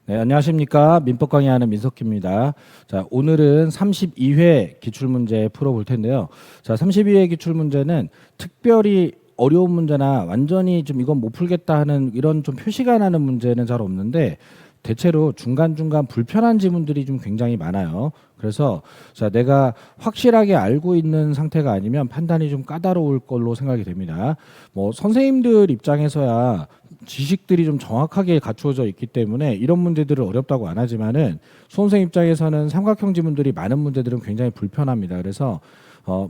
네, 안녕하십니까. 민법 강의하는 민석희입니다. 자, 오늘은 32회 기출문제 풀어볼 텐데요. 자, 32회 기출문제는 특별히 어려운 문제나 완전히 좀 이건 못 풀겠다 하는 이런 좀 표시가 나는 문제는 잘 없는데 대체로 중간중간 불편한 지문들이 좀 굉장히 많아요. 그래서 자, 내가 확실하게 알고 있는 상태가 아니면 판단이 좀 까다로울 걸로 생각이 됩니다. 뭐 선생님들 입장에서야 지식들이 좀 정확하게 갖추어져 있기 때문에 이런 문제들을 어렵다고 안 하지만은 수험생 입장에서는 삼각형 지문들이 많은 문제들은 굉장히 불편합니다. 그래서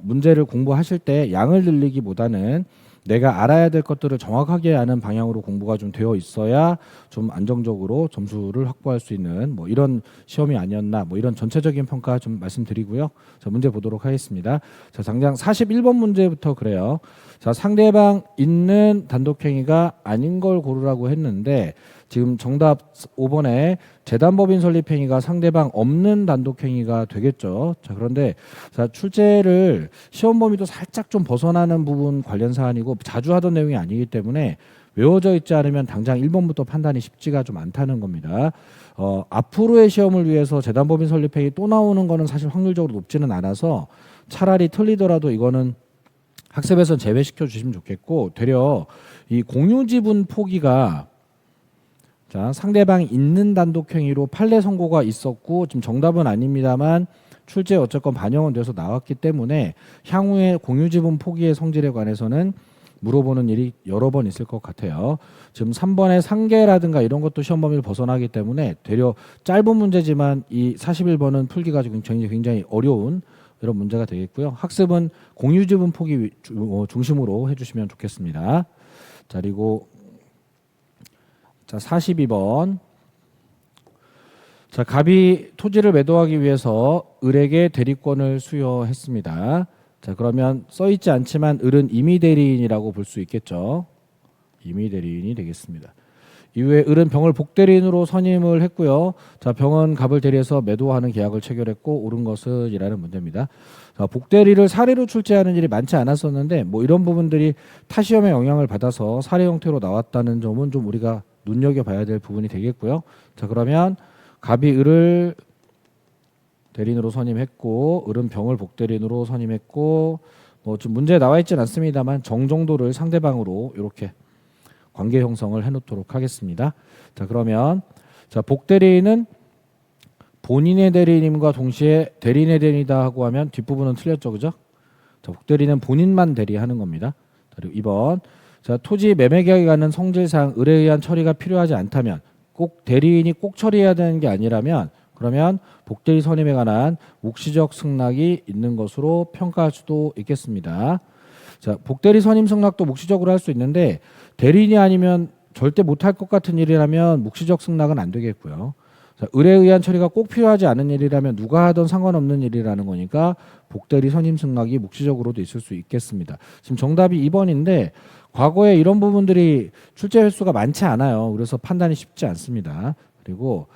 문제를 공부하실 때 양을 늘리기보다는 내가 알아야 될 것들을 정확하게 아는 방향으로 공부가 좀 되어 있어야 좀 안정적으로 점수를 확보할 수 있는 뭐 이런 시험이 아니었나 뭐 이런 전체적인 평가 좀 말씀드리고요. 자, 문제 보도록 하겠습니다. 자, 당장 41번 문제부터 그래요. 자, 상대방 있는 단독행위가 아닌 걸 고르라고 했는데 지금 정답 5번에 재단법인 설립행위가 상대방 없는 단독행위가 되겠죠. 자, 그런데 자, 출제를 시험 범위도 살짝 좀 벗어나는 부분 관련 사안이고 자주 하던 내용이 아니기 때문에 외워져 있지 않으면 당장 1번부터 판단이 쉽지가 좀 않다는 겁니다. 앞으로의 시험을 위해서 재단법인 설립행위 또 나오는 거는 사실 확률적으로 높지는 않아서 차라리 틀리더라도 이거는 학습에서 제외시켜 주시면 좋겠고 되려 이 공유지분 포기가 자, 상대방이 있는 단독행위로 판례 선고가 있었고 지금 정답은 아닙니다만 출제에 어쨌건 반영은 돼서 나왔기 때문에 향후에 공유지분 포기의 성질에 관해서는 물어보는 일이 여러 번 있을 것 같아요. 지금 3번의 상계라든가 이런 것도 시험 범위를 벗어나기 때문에 되려 짧은 문제지만 이 41번은 풀기가 굉장히 어려운 이런 문제가 되겠고요. 학습은 공유지분 포기 중심으로 해주시면 좋겠습니다. 자, 그리고 자, 42번. 자, 갑이 토지를 매도하기 위해서 을에게 대리권을 수여했습니다. 자, 그러면 써있지 않지만 을은 임의대리인이라고 볼 수 있겠죠. 임의대리인이 되겠습니다. 이후에 을은 병을 복대리인으로 선임을 했고요. 자, 병은 갑을 대리해서 매도하는 계약을 체결했고 옳은 것은 이라는 문제입니다. 자, 복대리를 사례로 출제하는 일이 많지 않았었는데 뭐 이런 부분들이 타시험에 영향을 받아서 사례 형태로 나왔다는 점은 좀 우리가 눈여겨봐야 될 부분이 되겠고요. 자, 그러면 갑이 을을 대리인으로 선임했고 을은 병을 복대리인으로 선임했고 뭐 좀 문제에 나와 있지는 않습니다만 정도를 상대방으로 이렇게 관계 형성을 해놓도록 하겠습니다. 자, 그러면 자, 복대리인은 본인의 대리인임과 동시에 대리인의 대리인이다 하고 하면 뒷부분은 틀렸죠, 그죠? 자, 복대리는 본인만 대리하는 겁니다. 그리고 2번 자, 토지 매매 계약에 관한 성질상 을에 의한 처리가 필요하지 않다면 꼭 대리인이 꼭 처리해야 되는 게 아니라면 그러면 복대리 선임에 관한 묵시적 승낙이 있는 것으로 평가할 수도 있겠습니다. 자, 복대리 선임 승낙도 묵시적으로 할 수 있는데 대리인이 아니면 절대 못할 것 같은 일이라면 묵시적 승낙은 안 되겠고요. 자, 을에 의한 처리가 꼭 필요하지 않은 일이라면 누가 하든 상관없는 일이라는 거니까 복대리 선임 승낙이 묵시적으로도 있을 수 있겠습니다. 지금 정답이 2번인데 과거에 이런 부분들이 출제 횟수가 많지 않아요. 그래서 판단이 쉽지 않습니다. 그리고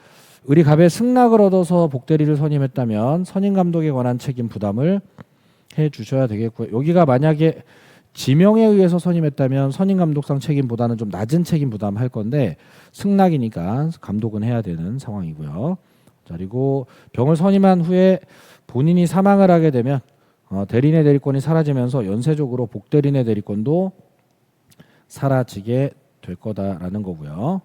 을이 갑의 승낙을 얻어서 복대리를 선임했다면 선임 감독에 관한 책임 부담을 해 주셔야 되겠고요. 여기가 만약에 지명에 의해서 선임했다면 선임 감독상 책임보다는 좀 낮은 책임 부담할 건데 승낙이니까 감독은 해야 되는 상황이고요. 자, 그리고 병을 선임한 후에 본인이 사망을 하게 되면 대리인의 대리권이 사라지면서 연쇄적으로 복대리인의 대리권도 사라지게 될 거다라는 거고요.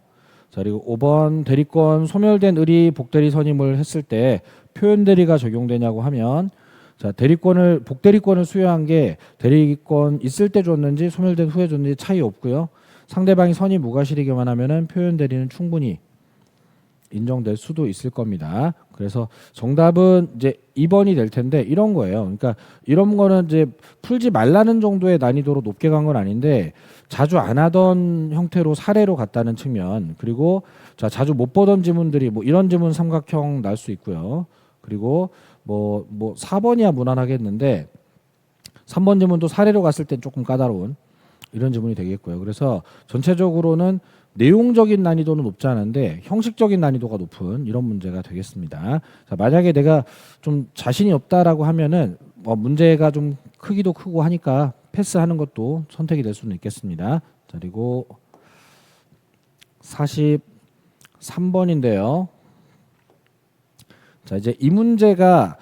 자, 그리고 5번 대리권 소멸된 을이 복대리 선임을 했을 때 표현 대리가 적용되냐고 하면 자, 복대리권을 수여한 게 대리권 있을 때 줬는지 소멸된 후에 줬는지 차이 없고요. 상대방이 선임 무과실이기만 하면은 표현 대리는 충분히 인정될 수도 있을 겁니다. 그래서 정답은 이제 2번이 될 텐데 이런 거예요. 그러니까 이런 거는 이제 풀지 말라는 정도의 난이도로 높게 간 건 아닌데 자주 안 하던 형태로 사례로 갔다는 측면 그리고 자, 자주 못 보던 지문들이 뭐 이런 지문 삼각형 날 수 있고요. 그리고 뭐 4번이야 무난하겠는데 3번 지문도 사례로 갔을 땐 조금 까다로운 이런 지문이 되겠고요. 그래서 전체적으로는 내용적인 난이도는 높지 않은데 형식적인 난이도가 높은 이런 문제가 되겠습니다. 자, 만약에 내가 좀 자신이 없다라고 하면은 문제가 좀 크기도 크고 하니까 패스하는 것도 선택이 될 수는 있겠습니다. 자, 그리고 3번인데요. 자, 이제 이 문제가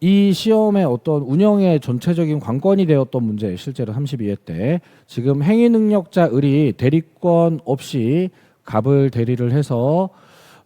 이 시험의 어떤 운영의 전체적인 관건이 되었던 문제, 실제로 32회 때 지금 행위 능력자 을이 대리권 없이 갑을 대리를 해서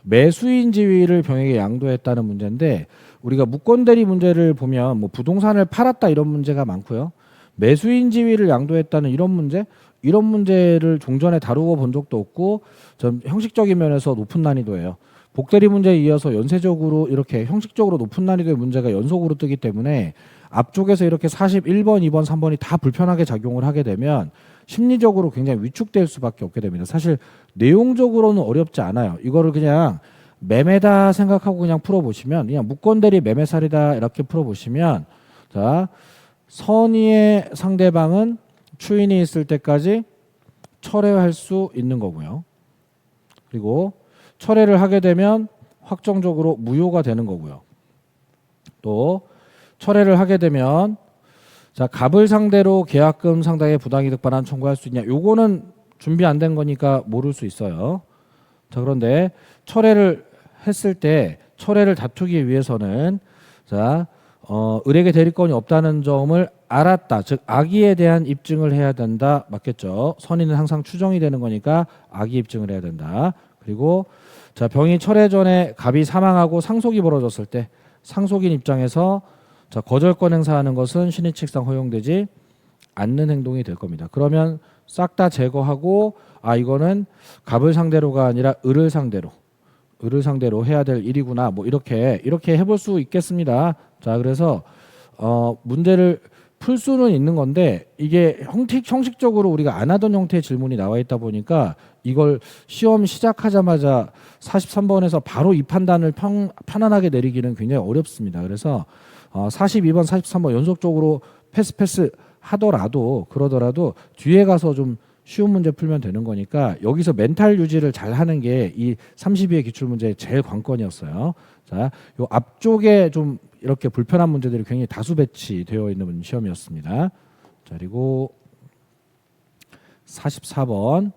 매수인 지위를 병에게 양도했다는 문제인데, 우리가 무권 대리 문제를 보면 뭐 부동산을 팔았다 이런 문제가 많고요. 매수인 지위를 양도했다는 이런 문제를 종전에 다루고 본 적도 없고, 좀 형식적인 면에서 높은 난이도예요. 복대리 문제에 이어서 연쇄적으로 이렇게 형식적으로 높은 난이도의 문제가 연속으로 뜨기 때문에 앞쪽에서 이렇게 41번, 2번, 3번이 다 불편하게 작용을 하게 되면 심리적으로 굉장히 위축될 수밖에 없게 됩니다. 사실 내용적으로는 어렵지 않아요. 이거를 그냥 매매다 생각하고 그냥 풀어보시면, 그냥 무권대리 매매살이다 이렇게 풀어보시면, 자, 선의의 상대방은 추인이 있을 때까지 철회할 수 있는 거고요. 그리고 철회를 하게 되면 확정적으로 무효가 되는 거고요. 또 철회를 하게 되면, 자, 갑을 상대로 계약금 상당의 부당이득 반환 청구할 수 있냐? 요거는 준비 안 된 거니까 모를 수 있어요. 자, 그런데 철회를 했을 때 철회를 다투기 위해서는, 자, 을에게 대리권이 없다는 점을 알았다. 즉 악의에 대한 입증을 해야 된다. 맞겠죠? 선의는 항상 추정이 되는 거니까 악의 입증을 해야 된다. 그리고 자, 병이 철회 전에 갑이 사망하고 상속이 벌어졌을 때 상속인 입장에서, 자, 거절권 행사하는 것은 신의칙상 허용되지 않는 행동이 될 겁니다. 그러면 싹 다 제거하고, 아, 이거는 갑을 상대로가 아니라 을을 상대로 해야 될 일이구나. 뭐 이렇게 해볼 수 있겠습니다. 자, 그래서 문제를 풀 수는 있는 건데, 이게 형식적으로 우리가 안 하던 형태의 질문이 나와 있다 보니까 이걸 시험 시작하자마자 43번에서 바로 이 판단을 편안하게 내리기는 굉장히 어렵습니다. 그래서 42번, 43번 연속적으로 패스 그러더라도 뒤에 가서 좀 쉬운 문제 풀면 되는 거니까 여기서 멘탈 유지를 잘 하는 게 이 32의 기출문제의 제일 관건이었어요. 자, 요 앞쪽에 좀 이렇게 불편한 문제들이 굉장히 다수 배치되어 있는 시험이었습니다. 자, 그리고 44번.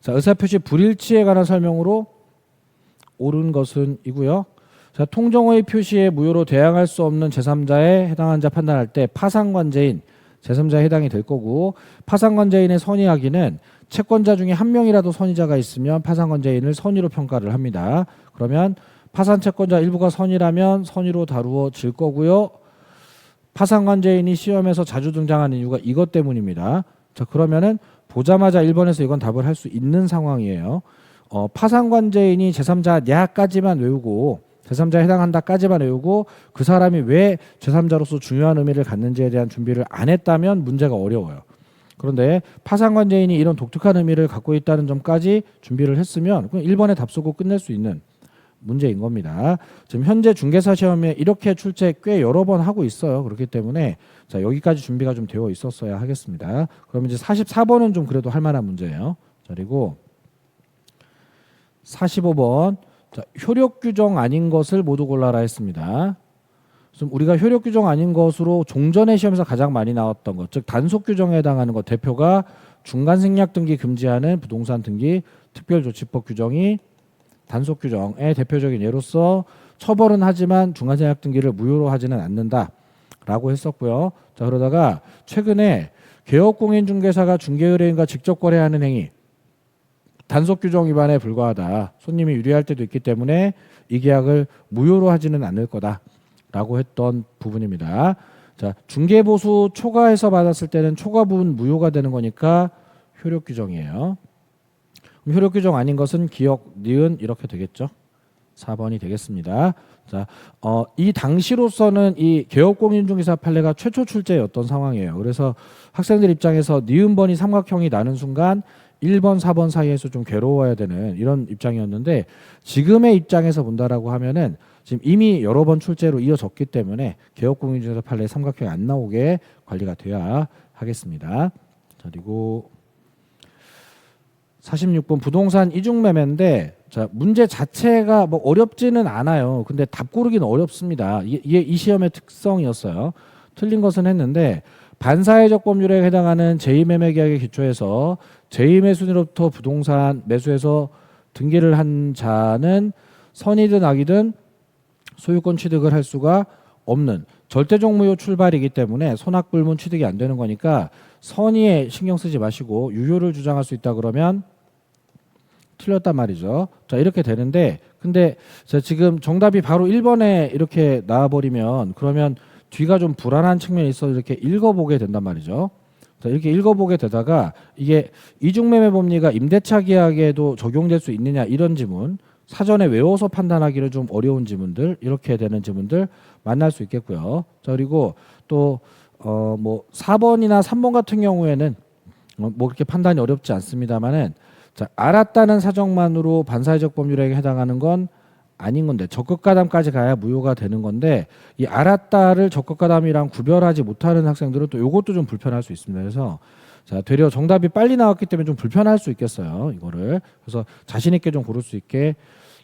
자, 의사표시 불일치에 관한 설명으로 옳은 것은 이고요. 자, 통정의 표시에 무효로 대항할 수 없는 제3자에 해당한 자 판단할 때 파상관제인 제3자에 해당이 될 거고, 파상관제인의 선의하기는 채권자 중에 한 명이라도 선의자가 있으면 파상관제인을 선의로 평가를 합니다. 그러면 파산 채권자 일부가 선의라면 선의로 다루어질 거고요. 파상관제인이 시험에서 자주 등장하는 이유가 이것 때문입니다. 자, 그러면은 보자마자 1번에서 이건 답을 할 수 있는 상황이에요. 파상관제인이 제3자냐까지만 외우고, 제3자에 해당한다까지만 외우고 그 사람이 왜 제3자로서 중요한 의미를 갖는지에 대한 준비를 안 했다면 문제가 어려워요. 그런데 파상관제인이 이런 독특한 의미를 갖고 있다는 점까지 준비를 했으면 그냥 1번에 답 쓰고 끝낼 수 있는 문제인 겁니다. 지금 현재 중개사 시험에 이렇게 출제 꽤 여러 번 하고 있어요. 그렇기 때문에 자, 여기까지 준비가 좀 되어 있었어야 하겠습니다. 그럼 이제 44번은 좀 그래도 할 만한 문제예요. 자, 그리고 45번. 자, 효력 규정 아닌 것을 모두 골라라 했습니다. 우리가 효력 규정 아닌 것으로 종전의 시험에서 가장 많이 나왔던 것, 즉 단속 규정에 해당하는 것, 대표가 중간 생략 등기 금지하는 부동산 등기 특별조치법 규정이 단속 규정의 대표적인 예로서 처벌은 하지만 중간 생략 등기를 무효로 하지는 않는다라고 했었고요. 자, 그러다가 최근에 개업공인중개사가 중개의뢰인과 직접 거래하는 행위, 단속 규정 위반에 불과하다. 손님이 유리할 때도 있기 때문에 이 계약을 무효로 하지는 않을 거다라고 했던 부분입니다. 자, 중개보수 초과해서 받았을 때는 초과 부분 무효가 되는 거니까 효력 규정이에요. 그럼 효력 규정 아닌 것은 기억, 니은 이렇게 되겠죠. 4번이 되겠습니다. 자, 이 당시로서는 이 개업공인중개사 판례가 최초 출제였던 상황이에요. 그래서 학생들 입장에서 니은번이 삼각형이 나는 순간 1번, 4번 사이에서 좀 괴로워야 되는 이런 입장이었는데, 지금의 입장에서 본다라고 하면은 지금 이미 여러 번 출제로 이어졌기 때문에 개업공인중개사 판례 삼각형이 안 나오게 관리가 돼야 하겠습니다. 자, 그리고 46번 부동산 이중매매인데, 자, 문제 자체가 뭐 어렵지는 않아요. 근데 답 고르기는 어렵습니다. 이게 이 시험의 특성이었어요. 틀린 것은 했는데, 반사회적 법률에 해당하는 제2매매계약의 기초에서 제2매수인으로부터 부동산 매수해서 등기를 한 자는 선이든 악이든 소유권 취득을 할 수가 없는 절대적 무효 출발이기 때문에 선악불문 취득이 안 되는 거니까 선의에 신경 쓰지 마시고 유효를 주장할 수 있다 그러면 틀렸단 말이죠. 자, 이렇게 되는데 근데 자, 지금 정답이 바로 1번에 이렇게 나와버리면 그러면 뒤가 좀 불안한 측면이 있어서 이렇게 읽어보게 된단 말이죠. 자, 이렇게 읽어보게 되다가 이게 이중매매 법리가 임대차 계약에도 적용될 수 있느냐 이런 지문, 사전에 외워서 판단하기는 좀 어려운 지문들, 이렇게 되는 지문들 만날 수 있겠고요. 자, 그리고 또 뭐 4번이나 3번 같은 경우에는 뭐 그렇게 판단이 어렵지 않습니다만은 자, 알았다는 사정만으로 반사회적 법률에 해당하는 건 아닌 건데 적극가담까지 가야 무효가 되는 건데 이 알았다를 적극가담이랑 구별하지 못하는 학생들은 또 이것도 좀 불편할 수 있습니다. 그래서 자, 되려 정답이 빨리 나왔기 때문에 좀 불편할 수 있겠어요. 이거를 그래서 자신 있게 좀 고를 수 있게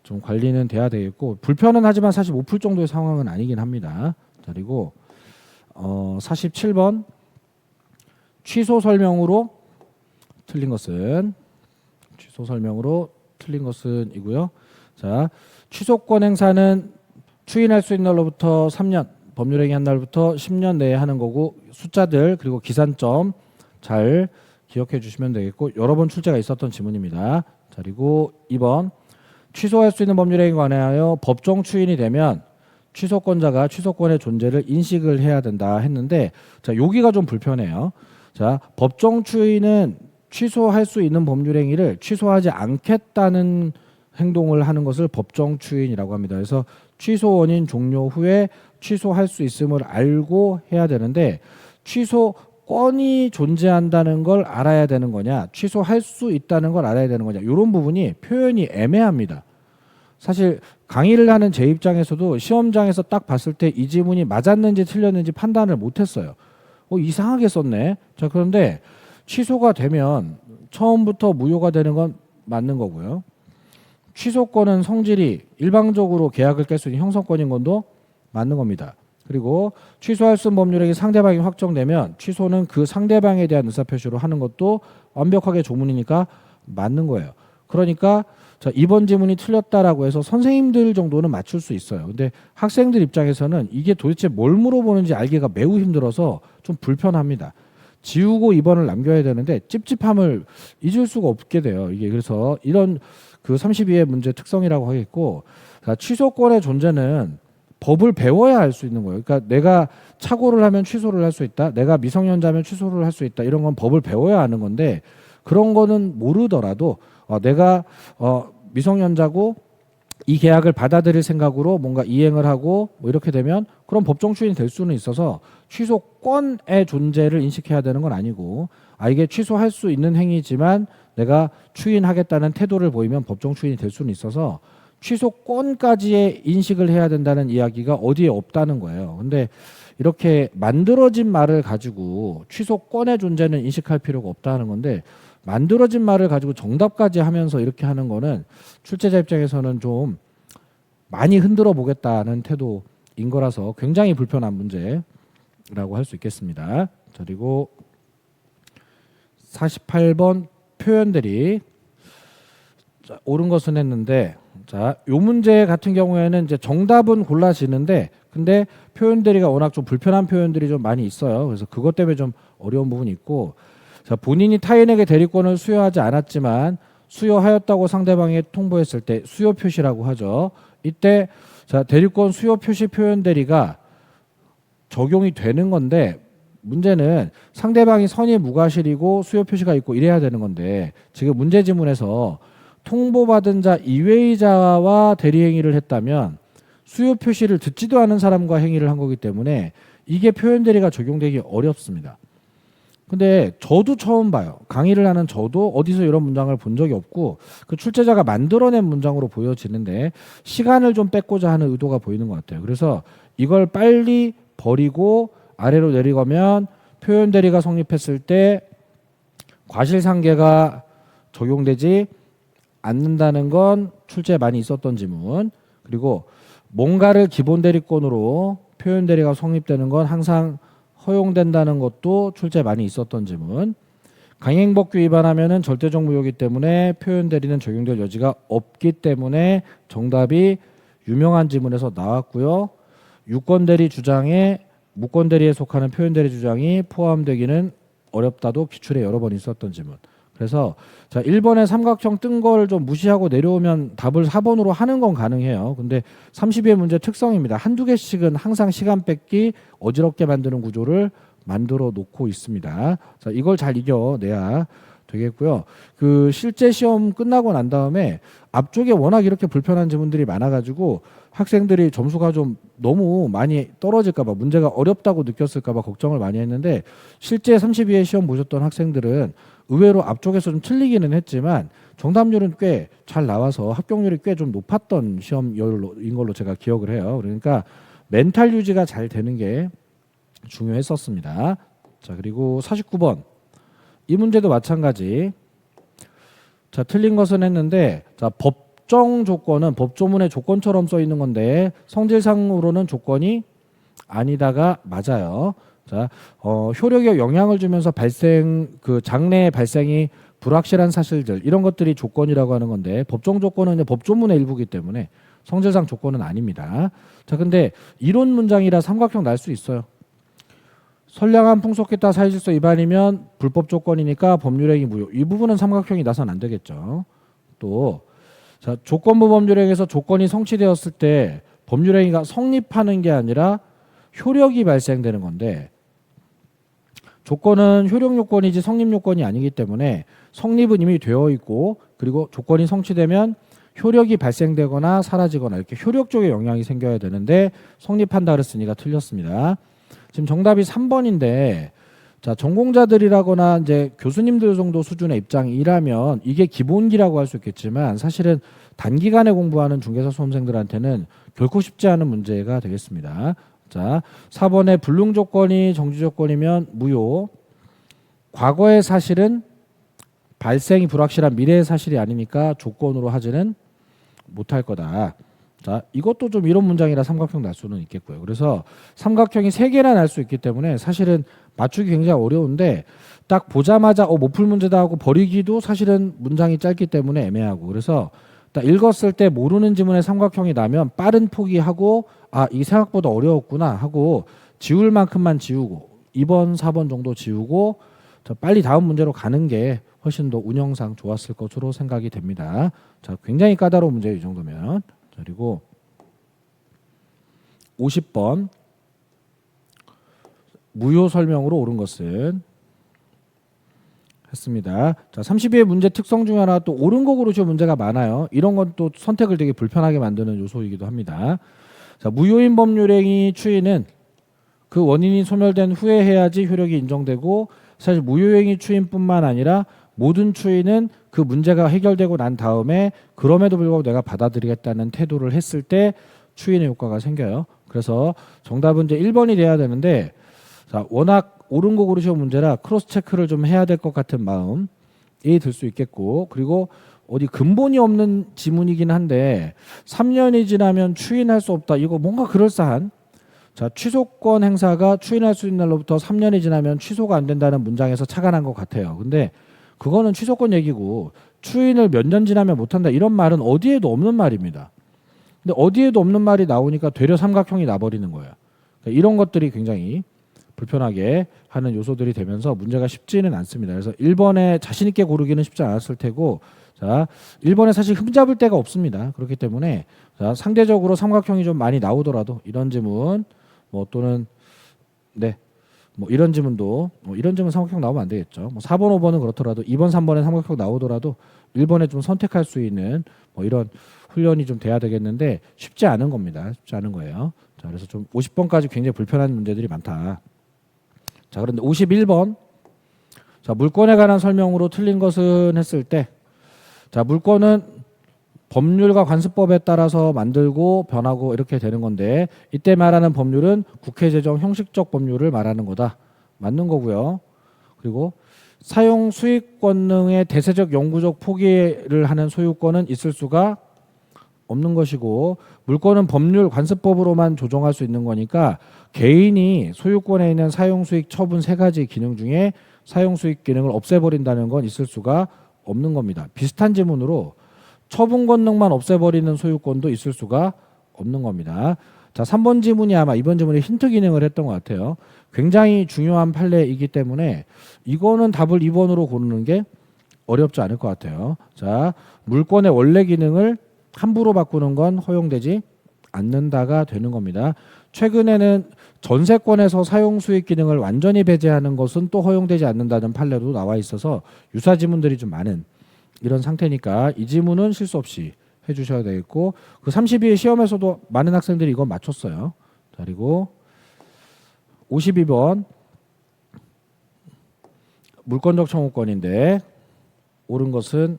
좀 관리는 돼야 되겠고 불편은 하지만 사실 못 풀 정도의 상황은 아니긴 합니다. 자, 그리고 47번 취소 설명으로 틀린 것은 이고요. 자, 취소권 행사는 추인할 수 있는 날로부터 3년, 법률행위한 날부터 10년 내에 하는 거고 숫자들 그리고 기산점 잘 기억해 주시면 되겠고 여러 번 출제가 있었던 지문입니다. 자, 그리고 2번 취소할 수 있는 법률행위에 관하여 법정 추인이 되면 취소권자가 취소권의 존재를 인식을 해야 된다 했는데 자, 여기가 좀 불편해요. 자, 법정 추인은 취소할 수 있는 법률행위를 취소하지 않겠다는 행동을 하는 것을 법정 추인이라고 합니다. 그래서 취소 원인 종료 후에 취소할 수 있음을 알고 해야 되는데 취소권이 존재한다는 걸 알아야 되는 거냐 취소할 수 있다는 걸 알아야 되는 거냐 이런 부분이 표현이 애매합니다. 사실 강의를 하는 제 입장에서도 시험장에서 딱 봤을 때 이 지문이 맞았는지 틀렸는지 판단을 못했어요. 이상하게 썼네. 자, 그런데 취소가 되면 처음부터 무효가 되는 건 맞는 거고요. 취소권은 성질이 일방적으로 계약을 깰 수 있는 형성권인 건도 맞는 겁니다. 그리고 취소할 수 있는 법률행위 상대방이 확정되면 취소는 그 상대방에 대한 의사표시로 하는 것도 완벽하게 조문이니까 맞는 거예요. 그러니까 자, 이번 지문이 틀렸다라고 해서 선생님들 정도는 맞출 수 있어요. 근데 학생들 입장에서는 이게 도대체 뭘 물어보는지 알기가 매우 힘들어서 좀 불편합니다. 지우고 2번을 남겨야 되는데 찝찝함을 잊을 수가 없게 돼요. 이게 그래서 이런 그 32의 문제 특성이라고 하겠고 자, 취소권의 존재는 법을 배워야 할 수 있는 거예요. 그러니까 내가 착오를 하면 취소를 할 수 있다. 내가 미성년자면 취소를 할 수 있다. 이런 건 법을 배워야 하는 건데 그런 거는 모르더라도 내가 미성년자고 이 계약을 받아들일 생각으로 뭔가 이행을 하고 뭐 이렇게 되면 그런 법정 추인이 될 수는 있어서 취소권의 존재를 인식해야 되는 건 아니고 이게 취소할 수 있는 행위지만 내가 추인하겠다는 태도를 보이면 법정 추인이 될 수는 있어서 취소권까지의 인식을 해야 된다는 이야기가 어디에 없다는 거예요. 근데 이렇게 만들어진 말을 가지고 취소권의 존재는 인식할 필요가 없다는 건데 만들어진 말을 가지고 정답까지 하면서 이렇게 하는 거는 출제자 입장에서는 좀 많이 흔들어 보겠다는 태도인 거라서 굉장히 불편한 문제라고 할 수 있겠습니다. 자, 그리고 48번 표현들이 자, 옳은 것은 했는데 자, 요 문제 같은 경우에는 이제 정답은 골라지는데 근데 표현들이가 워낙 좀 불편한 표현들이 좀 많이 있어요. 그래서 그것 때문에 좀 어려운 부분이 있고 자, 본인이 타인에게 대리권을 수여하지 않았지만 수여하였다고 상대방에 통보했을 때 수여 표시라고 하죠. 이때 자, 대리권 수여 표시 표현 대리가 적용이 되는 건데 문제는 상대방이 선의 무과실이고 수여 표시가 있고 이래야 되는 건데 지금 문제 지문에서 통보받은 자 이외의 자와 대리 행위를 했다면 수요 표시를 듣지도 않은 사람과 행위를 한 거기 때문에 이게 표현 대리가 적용되기 어렵습니다. 근데 저도 처음 봐요. 강의를 하는 저도 어디서 이런 문장을 본 적이 없고 그 출제자가 만들어낸 문장으로 보여지는데 시간을 좀 뺏고자 하는 의도가 보이는 것 같아요. 그래서 이걸 빨리 버리고 아래로 내려가면 표현 대리가 성립했을 때 과실상계가 적용되지 않는다는 건 출제에 많이 있었던 지문. 그리고 뭔가를 기본 대리권으로 표현 대리가 성립되는 건 항상 허용된다는 것도 출제에 많이 있었던 지문. 강행법규 위반하면은 절대적 무효이기 때문에 표현 대리는 적용될 여지가 없기 때문에 정답이 유명한 지문에서 나왔고요. 유권 대리 주장에 무권 대리에 속하는 표현 대리 주장이 포함되기는 어렵다도 기출에 여러 번 있었던 지문. 그래서 자 1번에 삼각형 뜬 걸 좀 무시하고 내려오면 답을 4번으로 하는 건 가능해요. 근데 32의 문제 특성입니다. 한두 개씩은 항상 시간 뺏기 어지럽게 만드는 구조를 만들어 놓고 있습니다. 자 이걸 잘 이겨내야 되겠고요. 그 실제 시험 끝나고 난 다음에 앞쪽에 워낙 이렇게 불편한 지문들이 많아가지고 학생들이 점수가 좀 너무 많이 떨어질까봐 문제가 어렵다고 느꼈을까봐 걱정을 많이 했는데 실제 32회 시험 보셨던 학생들은 의외로 앞쪽에서 좀 틀리기는 했지만 정답률은 꽤 잘 나와서 합격률이 꽤 좀 높았던 시험인 걸로 제가 기억을 해요. 그러니까 멘탈 유지가 잘 되는 게 중요했었습니다. 자 그리고 49번 이 문제도 마찬가지. 자 틀린 것은 했는데 자 법정 조건은 법조문의 조건처럼 써 있는 건데 성질상으로는 조건이 아니다가 맞아요. 자 효력에 영향을 주면서 발생 그 장래의 발생이 불확실한 사실들 이런 것들이 조건이라고 하는 건데 법정 조건은 이제 법조문의 일부이기 때문에 성질상 조건은 아닙니다. 자 근데 이론 문장이라 삼각형 날 수 있어요. 선량한 풍속기타 사회질서 위반이면 불법 조건이니까 법률행위 무효. 이 부분은 삼각형이 나서는 안 되겠죠. 또 자, 조건부 법률행위에서 조건이 성취되었을 때 법률행위가 성립하는 게 아니라 효력이 발생되는 건데 조건은 효력 요건이지 성립 요건이 아니기 때문에 성립은 이미 되어 있고 그리고 조건이 성취되면 효력이 발생되거나 사라지거나 이렇게 효력 쪽에 영향이 생겨야 되는데 성립한다 그랬으니까 틀렸습니다. 지금 정답이 3번인데 자 전공자들이라거나 이제 교수님들 정도 수준의 입장이라면 이게 기본기라고 할 수 있겠지만 사실은 단기간에 공부하는 중개사 수험생들한테는 결코 쉽지 않은 문제가 되겠습니다. 자 4번에 불능 조건이 정지 조건이면 무효. 과거의 사실은 발생이 불확실한 미래의 사실이 아니니까 조건으로 하지는 못할 거다. 자, 이것도 좀 이런 문장이라 삼각형 날 수는 있겠고요. 그래서 삼각형이 3개나 날 수 있기 때문에 사실은 맞추기 굉장히 어려운데 딱 보자마자 못 풀 문제다 하고 버리기도 사실은 문장이 짧기 때문에 애매하고 그래서 딱 읽었을 때 모르는 지문에 삼각형이 나면 빠른 포기하고 이 생각보다 어려웠구나 하고 지울 만큼만 지우고 2번, 4번 정도 지우고 빨리 다음 문제로 가는 게 훨씬 더 운영상 좋았을 것으로 생각이 됩니다. 자, 굉장히 까다로운 문제예요, 이 정도면. 그리고 50번 무효 설명으로 옳은 것은 했습니다. 자, 32의 문제 특성 중 하나 또 옳은 거 고르시오 문제가 많아요. 이런 건 또 선택을 되게 불편하게 만드는 요소이기도 합니다. 자, 무효인 법률행위 추이는 그 원인이 소멸된 후에 해야지 효력이 인정되고 사실 무효행위 추인뿐만 아니라 모든 추이는 그 문제가 해결되고 난 다음에 그럼에도 불구하고 내가 받아들이겠다는 태도를 했을 때 추인의 효과가 생겨요. 그래서 정답은 이제 1번이 돼야 되는데 자, 워낙 옳은 거 고르시오 문제라 크로스 체크를 좀 해야 될 것 같은 마음이 들 수 있겠고 그리고 어디 근본이 없는 지문이긴 한데 3년이 지나면 추인할 수 없다. 이거 뭔가 그럴싸한 자, 취소권 행사가 추인할 수 있는 날로부터 3년이 지나면 취소가 안 된다는 문장에서 착안한 것 같아요. 근데 그거는 취소권 얘기고 추인을 몇 년 지나면 못한다 이런 말은 어디에도 없는 말입니다. 근데 어디에도 없는 말이 나오니까 되려 삼각형이 나버리는 거예요. 그러니까 이런 것들이 굉장히 불편하게 하는 요소들이 되면서 문제가 쉽지는 않습니다. 그래서 1번에 자신 있게 고르기는 쉽지 않았을 테고 자 1번에 사실 흠잡을 데가 없습니다. 그렇기 때문에 자, 상대적으로 삼각형이 좀 많이 나오더라도 이런 지문 뭐 또는 뭐 이런 지문도 이런 지문 삼각형 나오면 안 되겠죠. 뭐 4번, 5번은 그렇더라도 2번, 3번에 삼각형 나오더라도 1번에 좀 선택할 수 있는 뭐 이런 훈련이 좀 돼야 되겠는데 쉽지 않은 겁니다. 쉽지 않은 거예요. 자, 그래서 좀 50번까지 굉장히 불편한 문제들이 많다. 자, 그런데 51번. 자, 물권에 관한 설명으로 틀린 것은 했을 때 자, 물권은 법률과 관습법에 따라서 만들고 변하고 이렇게 되는 건데 이때 말하는 법률은 국회 제정 형식적 법률을 말하는 거다. 맞는 거고요. 그리고 사용 수익 권능의 대세적 영구적 포기를 하는 소유권은 있을 수가 없는 것이고 물권은 법률 관습법으로만 조정할 수 있는 거니까 개인이 소유권에 있는 사용 수익 처분 3가지 기능 중에 사용 수익 기능을 없애버린다는 건 있을 수가 없는 겁니다. 비슷한 지문으로 처분 권능만 없애버리는 소유권도 있을 수가 없는 겁니다. 자, 3번 지문이 아마 이번 지문에 힌트 기능을 했던 것 같아요. 굉장히 중요한 판례이기 때문에 이거는 답을 2번으로 고르는 게 어렵지 않을 것 같아요. 자, 물권의 원래 기능을 함부로 바꾸는 건 허용되지 않는다가 되는 겁니다. 최근에는 전세권에서 사용 수익 기능을 완전히 배제하는 것은 또 허용되지 않는다는 판례도 나와 있어서 유사 지문들이 좀 많은 이런 상태니까 이 지문은 실수 없이 해주셔야 되겠고, 그 32회 시험에서도 많은 학생들이 이건 맞췄어요. 자, 그리고 52번 물권적 청구권인데 옳은 것은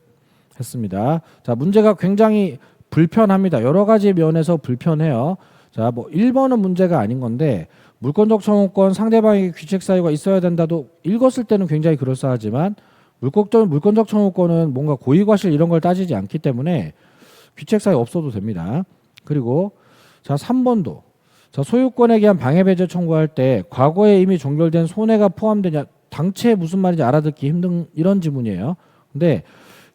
했습니다. 자, 문제가 굉장히 불편합니다. 여러 가지 면에서 불편해요. 자, 뭐 1번은 문제가 아닌 건데 물권적 청구권 상대방에게 귀책 사유가 있어야 된다도 읽었을 때는 굉장히 그럴싸하지만 물권적 청구권은 뭔가 고의과실 이런 걸 따지지 않기 때문에 귀책 사유 없어도 됩니다. 그리고 자, 3번도 자, 소유권에 대한 방해 배제 청구할 때 과거에 이미 종결된 손해가 포함되냐, 당최 무슨 말인지 알아듣기 힘든 이런 지문이에요. 근데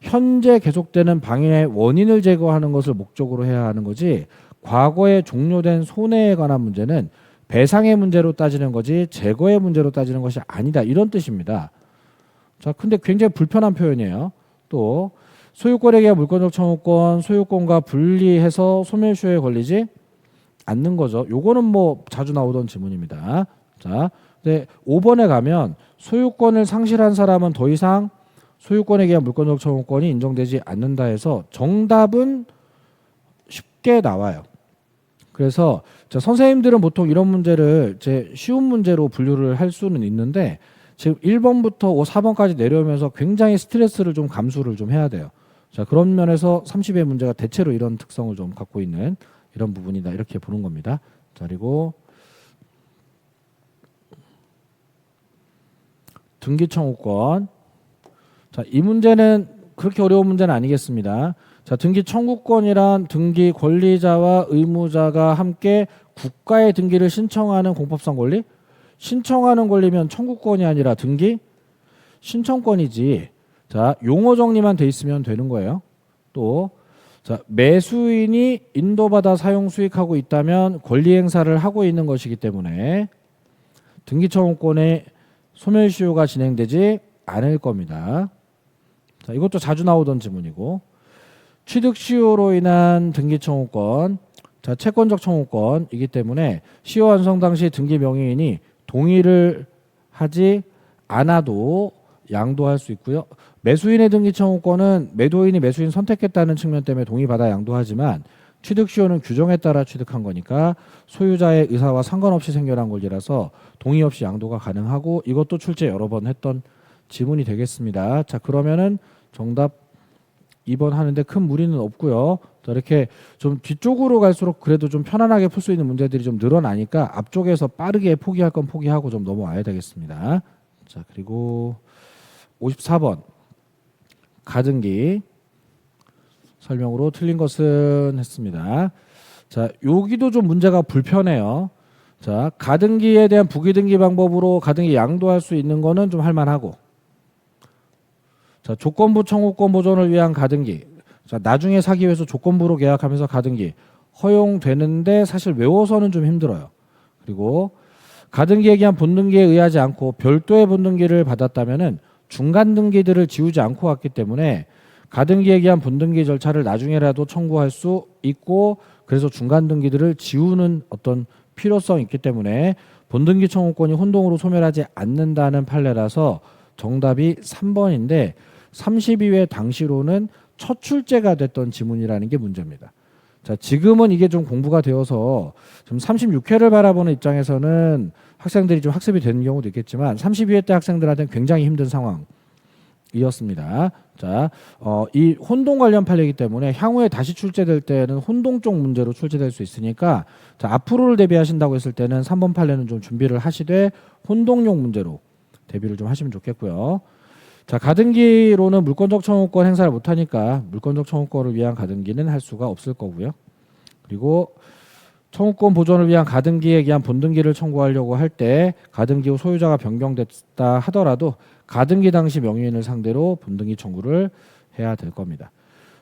현재 계속되는 방해의 원인을 제거하는 것을 목적으로 해야 하는 거지, 과거에 종료된 손해에 관한 문제는 배상의 문제로 따지는 거지 제거의 문제로 따지는 것이 아니다, 이런 뜻입니다. 자, 근데 굉장히 불편한 표현이에요. 또 소유권에 대한 물권적 청구권, 소유권과 분리해서 소멸시효에 걸리지 않는 거죠. 요거는 뭐 자주 나오던 지문입니다. 자, 근데 5번에 가면 소유권을 상실한 사람은 더 이상 소유권에 대한 물권적 청구권이 인정되지 않는다 해서 정답은 쉽게 나와요. 그래서 자, 선생님들은 보통 이런 문제를 제 쉬운 문제로 분류를 할 수는 있는데 지금 1번부터 4번까지 내려오면서 굉장히 스트레스를 좀 감수를 좀 해야 돼요. 자, 그런 면에서 30의 문제가 대체로 이런 특성을 좀 갖고 있는 이런 부분이다, 이렇게 보는 겁니다. 자, 그리고 등기 청구권. 자, 이 문제는 그렇게 어려운 문제는 아니겠습니다. 자, 등기 청구권이란 등기 권리자와 의무자가 함께 국가의 등기를 신청하는 공법상 권리? 신청하는 권리면 청구권이 아니라 등기 신청권이지. 자, 용어 정리만 돼 있으면 되는 거예요. 또 자, 매수인이 인도받아 사용 수익하고 있다면 권리 행사를 하고 있는 것이기 때문에 등기 청구권의 소멸시효가 진행되지 않을 겁니다. 자, 이것도 자주 나오던 지문이고, 취득시효로 인한 등기 청구권, 자, 채권적 청구권이기 때문에 시효 완성 당시 등기 명의인이 동의를 하지 않아도 양도할 수 있고요. 매수인의 등기 청구권은 매도인이 매수인 선택했다는 측면 때문에 동의받아 양도하지만 취득시효는 규정에 따라 취득한 거니까 소유자의 의사와 상관없이 생겨난 권리라서 동의 없이 양도가 가능하고, 이것도 출제 여러 번 했던 지문이 되겠습니다. 자, 그러면은 정답 2번 하는데 큰 무리는 없고요. 자, 이렇게 좀 뒤쪽으로 갈수록 그래도 좀 편안하게 풀 수 있는 문제들이 좀 늘어나니까 앞쪽에서 빠르게 포기할 건 포기하고 좀 넘어와야 되겠습니다. 자, 그리고 54번 가등기 설명으로 틀린 것은 했습니다. 자, 여기도 좀 문제가 불편해요. 자, 가등기에 대한 부기등기 방법으로 가등기 양도할 수 있는 거는 좀 할만하고, 자, 조건부 청구권 보존을 위한 가등기, 자, 나중에 사기 위해서 조건부로 계약하면서 가등기 허용되는데 사실 외워서는 좀 힘들어요. 그리고 가등기에 대한 본등기에 의하지 않고 별도의 본등기를 받았다면은 중간 등기들을 지우지 않고 왔기 때문에 가등기에 대한 본등기 절차를 나중에라도 청구할 수 있고, 그래서 중간 등기들을 지우는 어떤 필요성이 있기 때문에 본등기 청구권이 혼동으로 소멸하지 않는다는 판례라서 정답이 3번인데 32회 당시로는 첫 출제가 됐던 지문이라는 게 문제입니다. 자, 지금은 이게 좀 공부가 되어서 좀 36회를 바라보는 입장에서는 학생들이 좀 학습이 되는 경우도 있겠지만 32회 때 학생들한테는 굉장히 힘든 상황이었습니다. 자, 이 혼동 관련 판례이기 때문에 향후에 다시 출제될 때는 혼동 쪽 문제로 출제될 수 있으니까, 자, 앞으로를 대비하신다고 했을 때는 3번 판례는 좀 준비를 하시되 혼동용 문제로 대비를 좀 하시면 좋겠고요. 자, 가등기로는 물권적 청구권 행사를 못하니까 물권적 청구권을 위한 가등기는 할 수가 없을 거고요. 그리고 청구권 보존을 위한 가등기에 의한 본등기를 청구하려고 할 때 가등기 후 소유자가 변경됐다 하더라도 가등기 당시 명의인을 상대로 본등기 청구를 해야 될 겁니다.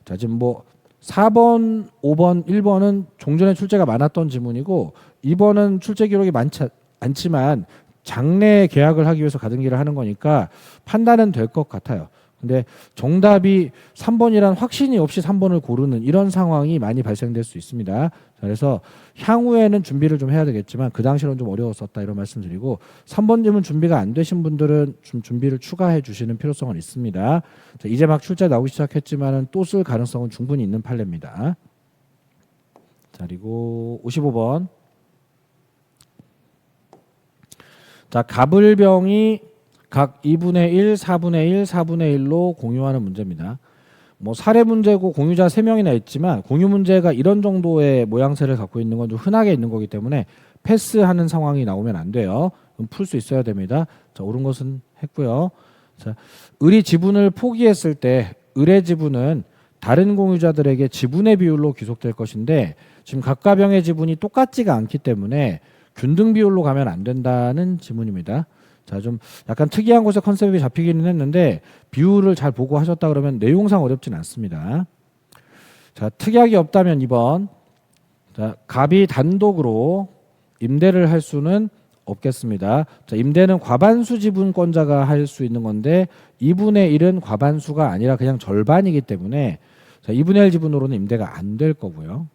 자, 지금 뭐 4번, 5번, 1번은 종전에 출제가 많았던 지문이고 2번은 출제 기록이 많지 않지만 장래 계약을 하기 위해서 가등기를 하는 거니까 판단은 될 것 같아요. 근데 정답이 3번이란 확신이 없이 3번을 고르는 이런 상황이 많이 발생될 수 있습니다. 그래서 향후에는 준비를 좀 해야 되겠지만 그 당시로는 좀 어려웠었다 이런 말씀드리고 3번 질문 준비가 안 되신 분들은 좀 준비를 추가해 주시는 필요성은 있습니다. 자, 이제 막 출제 나오기 시작했지만은 또 쓸 가능성은 충분히 있는 판례입니다. 자, 그리고 55번. 자, 갑을병이 각 2분의 1, 4분의 1, 4분의 1로 공유하는 문제입니다. 뭐 사례 문제고 공유자 3명이나 있지만 공유 문제가 이런 정도의 모양새를 갖고 있는 건 좀 흔하게 있는 거기 때문에 패스하는 상황이 나오면 안 돼요. 풀 수 있어야 됩니다. 자, 옳은 것은 했고요. 자, 을이 지분을 포기했을 때 을의 지분은 다른 공유자들에게 지분의 비율로 귀속될 것인데 지금 각각 병의 지분이 똑같지가 않기 때문에 균등 비율로 가면 안 된다는 지문입니다. 자, 좀 약간 특이한 곳에 컨셉이 잡히기는 했는데 비율을 잘 보고 하셨다 그러면 내용상 어렵진 않습니다. 자, 특약이 없다면 2번. 자, 갑이 단독으로 임대를 할 수는 없겠습니다. 자, 임대는 과반수 지분권자가 할 수 있는 건데 2분의 1은 과반수가 아니라 그냥 절반이기 때문에 자, 2분의 1 지분으로는 임대가 안 될 거고요.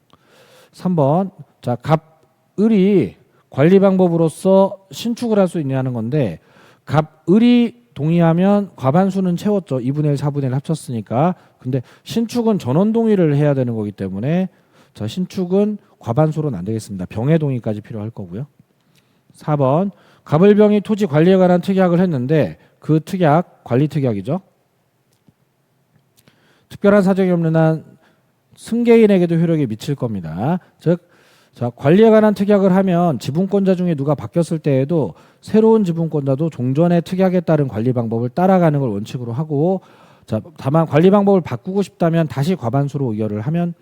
3번. 자, 갑을이 관리 방법으로서 신축을 할 수 있냐는 건데 갑을이 동의하면 과반수는 채웠죠. 2분의 1, 4분의 1 합쳤으니까. 근데 신축은 전원 동의를 해야 되는 거기 때문에 자, 신축은 과반수로는 안 되겠습니다. 병의 동의까지 필요할 거고요. 4번. 갑을병이 토지 관리에 관한 특약을 했는데 그 특약, 관리 특약이죠. 특별한 사정이 없는 한 승계인에게도 효력이 미칠 겁니다. 즉 자, 관리에 관한 특약을 하면 지분권자 중에 누가 바뀌었을 때에도 새로운 지분권자도 종전의 특약에 따른 관리 방법을 따라가는 걸 원칙으로 하고 자, 다만 관리 방법을 바꾸고 싶다면 다시 과반수로 의결을 하면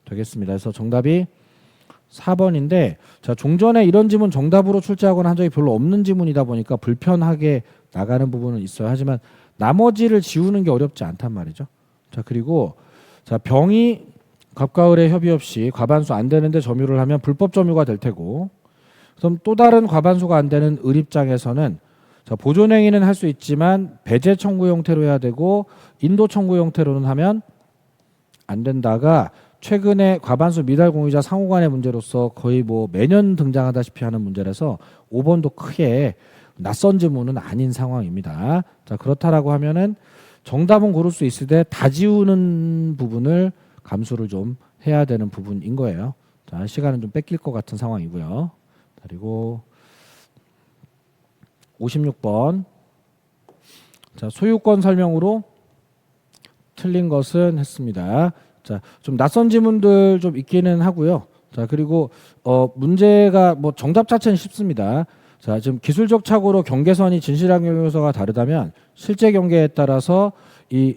되겠습니다. 그래서 정답이 4번인데 자, 종전에 이런 지문 정답으로 출제하거나 한 적이 별로 없는 지문이다 보니까 불편하게 나가는 부분은 있어요. 하지만 나머지를 지우는 게 어렵지 않단 말이죠. 자, 그리고 자, 병이 갑과 을의 협의 없이 과반수 안 되는데 점유를 하면 불법 점유가 될 테고 그럼 또 다른 과반수가 안 되는 을 입장에서는 자, 보존행위는 할 수 있지만 배제 청구 형태로 해야 되고 인도 청구 형태로는 하면 안 된다가 최근에 과반수 미달 공유자 상호 간의 문제로서 거의 뭐 매년 등장하다시피 하는 문제라서 5번도 크게 낯선 지문은 아닌 상황입니다. 자, 그렇다라고 하면은 정답은 고를 수 있을 때 다 지우는 부분을 감수를 좀 해야 되는 부분인 거예요. 자, 시간은 좀 뺏길 것 같은 상황이고요. 그리고 56번. 자, 소유권 설명으로 틀린 것은 했습니다. 자, 좀 낯선 지문들 좀 있기는 하고요. 자, 그리고 문제가 뭐 정답 자체는 쉽습니다. 자, 지금 기술적 착오로 경계선이 진실한 경계서가 다르다면 실제 경계에 따라서 이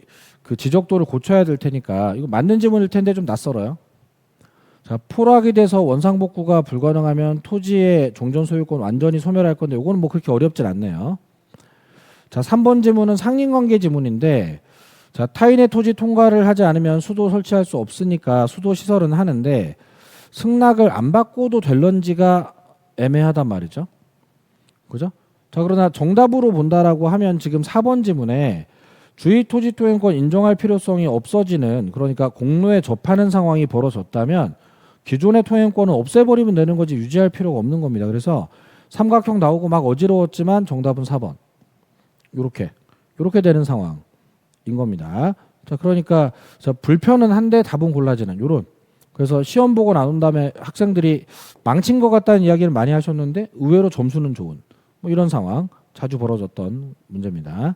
그 지적도를 고쳐야 될 테니까 이거 맞는 지문일 텐데 좀 낯설어요. 자, 포락이 돼서 원상복구가 불가능하면 토지의 종전 소유권 완전히 소멸할 건데 이거는 뭐 그렇게 어렵진 않네요. 자, 3번 지문은 상린관계 지문인데 자, 타인의 토지 통과를 하지 않으면 수도 설치할 수 없으니까 수도 시설은 하는데 승낙을 안 받고도 될런지가 애매하단 말이죠. 그죠? 자, 그러나 정답으로 본다라고 하면 지금 4번 지문에 주의 토지 토행권 인정할 필요성이 없어지는 그러니까 공로에 접하는 상황이 벌어졌다면 기존의 토행권은 없애버리면 되는 거지 유지할 필요가 없는 겁니다. 그래서 삼각형 나오고 막 어지러웠지만 정답은 4번. 요렇게 되는 상황인 겁니다. 자, 그러니까 불편은 한데 답은 골라지는 요런. 그래서 시험 보고 나온 다음에 학생들이 망친 것 같다는 이야기를 많이 하셨는데 의외로 점수는 좋은 뭐 이런 상황 자주 벌어졌던 문제입니다.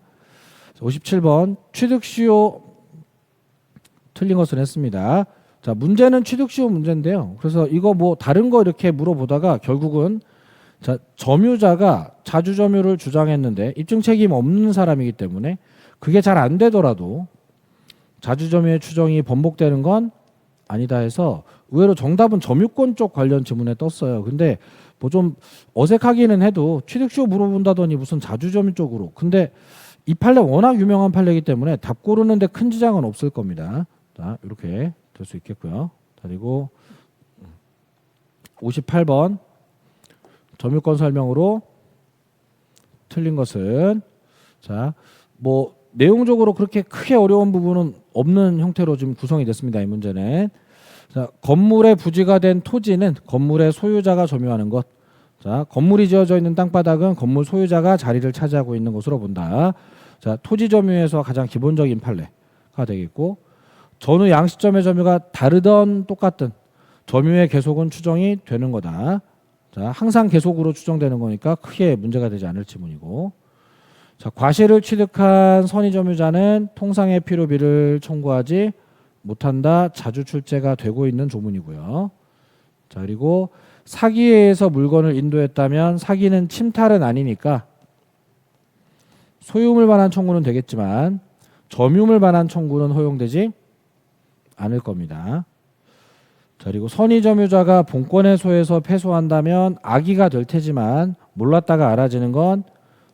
57번 취득시효 틀린 것은 했습니다. 자, 문제는 취득시효 문제인데요. 그래서 이거 뭐 다른 거 이렇게 물어보다가 결국은 자, 점유자가 자주점유를 주장했는데 입증 책임 없는 사람이기 때문에 그게 잘 안 되더라도 자주점유의 추정이 번복되는 건 아니다 해서 의외로 정답은 점유권 쪽 관련 지문에 떴어요. 근데 뭐 좀 어색하기는 해도 취득시효 물어본다더니 무슨 자주점유 쪽으로. 근데 이 판례 워낙 유명한 판례이기 때문에 답 고르는데 큰 지장은 없을 겁니다. 자, 이렇게 될 수 있겠고요. 자, 그리고 58번 점유권 설명으로 틀린 것은 자, 뭐 내용적으로 그렇게 크게 어려운 부분은 없는 형태로 지금 구성이 됐습니다. 이 문제는. 자, 건물의 부지가 된 토지는 건물의 소유자가 점유하는 것. 자, 건물이 지어져 있는 땅바닥은 건물 소유자가 자리를 차지하고 있는 것으로 본다. 자, 토지 점유에서 가장 기본적인 판례가 되겠고, 전후 양 시점의 점유가 다르던 똑같든 점유의 계속은 추정이 되는 거다. 자, 항상 계속으로 추정되는 거니까 크게 문제가 되지 않을 지문이고, 자, 과실을 취득한 선의 점유자는 통상의 필요비를 청구하지 못한다. 자주 출제가 되고 있는 조문이고요. 자, 그리고 사기에 의해서 물건을 인도했다면 사기는 침탈은 아니니까 소유물 반환 청구는 되겠지만 점유물 반환 청구는 허용되지 않을 겁니다. 자, 그리고 선의 점유자가 본권의 소에서 패소한다면 악의가 될 테지만 몰랐다가 알아지는 건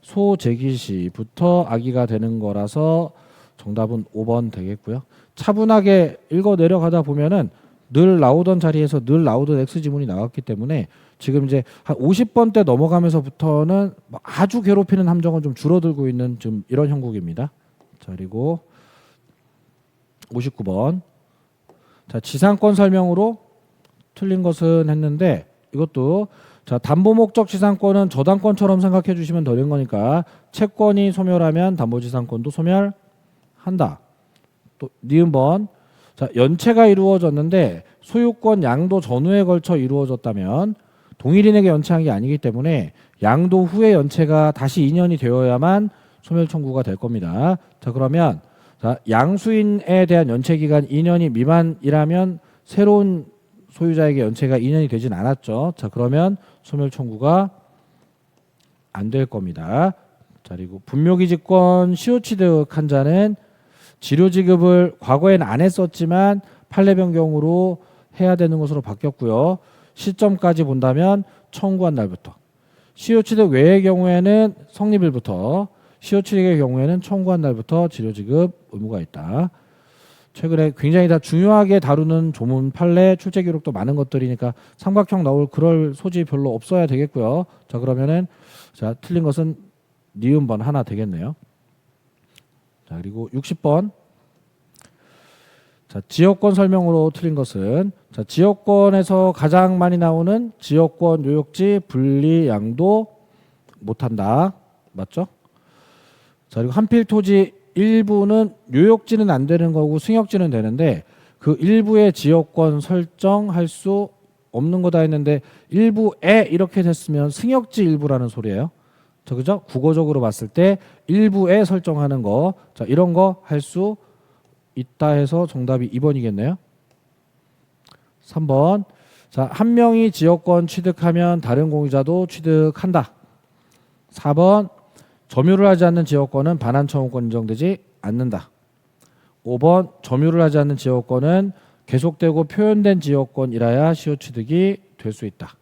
소재기 시부터 악의가 되는 거라서 정답은 5번 되겠고요. 차분하게 읽어 내려가다 보면은 늘 나오던 자리에서 늘 나오던 X 지문이 나왔기 때문에 지금 이제 한 50번대 넘어가면서부터는 아주 괴롭히는 함정은 좀 줄어들고 있는 좀 이런 형국입니다. 자, 그리고 59번. 자, 지상권 설명으로 틀린 것은 했는데 이것도 자, 담보 목적 지상권은 저당권처럼 생각해 주시면 되는 거니까 채권이 소멸하면 담보 지상권도 소멸한다. 또 니은 번. 자, 연체가 이루어졌는데 소유권 양도 전후에 걸쳐 이루어졌다면 동일인에게 연체한 게 아니기 때문에 양도 후에 연체가 다시 2년이 되어야만 소멸 청구가 될 겁니다. 자, 그러면 자, 양수인에 대한 연체 기간 2년이 미만이라면 새로운 소유자에게 연체가 2년이 되진 않았죠. 자, 그러면 소멸 청구가 안 될 겁니다. 자, 그리고 분묘기지권 시효취득한 자는 지료 지급을 과거에는 안 했었지만 판례 변경으로 해야 되는 것으로 바뀌었고요. 시점까지 본다면 청구한 날부터. 시효취득 외의 경우에는 성립일부터, 시효취득의 경우에는 청구한 날부터 지료 지급 의무가 있다. 최근에 굉장히 다 중요하게 다루는 조문 판례 출제 기록도 많은 것들이니까 삼각형 나올 그럴 소지 별로 없어야 되겠고요. 자, 그러면은 자, 틀린 것은 니은번 하나 되겠네요. 자, 그리고 60번. 자, 지역권 설명으로 틀린 것은 자, 지역권에서 가장 많이 나오는 지역권 요역지 분리 양도 못한다. 맞죠? 자, 그리고 한필 토지 일부는 요역지는 안 되는 거고 승역지는 되는데 그 일부의 지역권 설정할 수 없는 거다 했는데 일부에 이렇게 됐으면 승역지 일부라는 소리예요. 자, 그죠? 국어적으로 봤을 때 일부에 설정하는 거. 자, 이런 거 할 수 있다 해서 정답이 2번이겠네요. 3번. 자, 한 명이 지역권 취득하면 다른 공유자도 취득한다. 4번. 점유를 하지 않는 지역권은 반환 청구권 인정되지 않는다. 5번. 점유를 하지 않는 지역권은 계속되고 표현된 지역권이라야 시효 취득이 될 수 있다.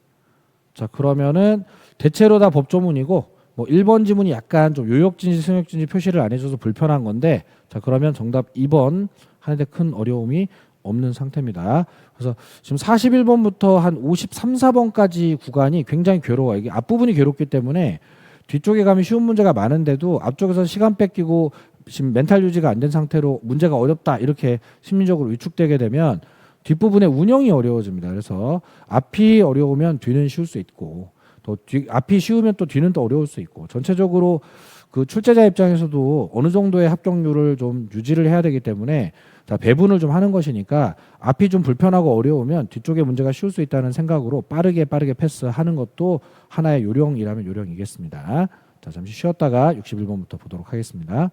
자, 그러면은 대체로 다 법조문이고 뭐 1번 지문이 약간 좀 요역진지 승역진지 표시를 안 해줘서 불편한 건데 자, 그러면 정답 2번 하는데 큰 어려움이 없는 상태입니다. 그래서 지금 41번부터 한 53, 4번까지 구간이 굉장히 괴로워요. 이게 앞부분이 괴롭기 때문에 뒤쪽에 가면 쉬운 문제가 많은데도 앞쪽에서 시간 뺏기고 지금 멘탈 유지가 안 된 상태로 문제가 어렵다 이렇게 심리적으로 위축되게 되면 뒷부분의 운영이 어려워집니다. 그래서 앞이 어려우면 뒤는 쉬울 수 있고 또 앞이 쉬우면 또 뒤는 또 어려울 수 있고 전체적으로 그 출제자 입장에서도 어느 정도의 합격률을 좀 유지를 해야 되기 때문에 자, 배분을 좀 하는 것이니까 앞이 좀 불편하고 어려우면 뒤쪽에 문제가 쉬울 수 있다는 생각으로 빠르게 패스하는 것도 하나의 요령이라면 요령이겠습니다. 자, 잠시 쉬었다가 61번부터 보도록 하겠습니다.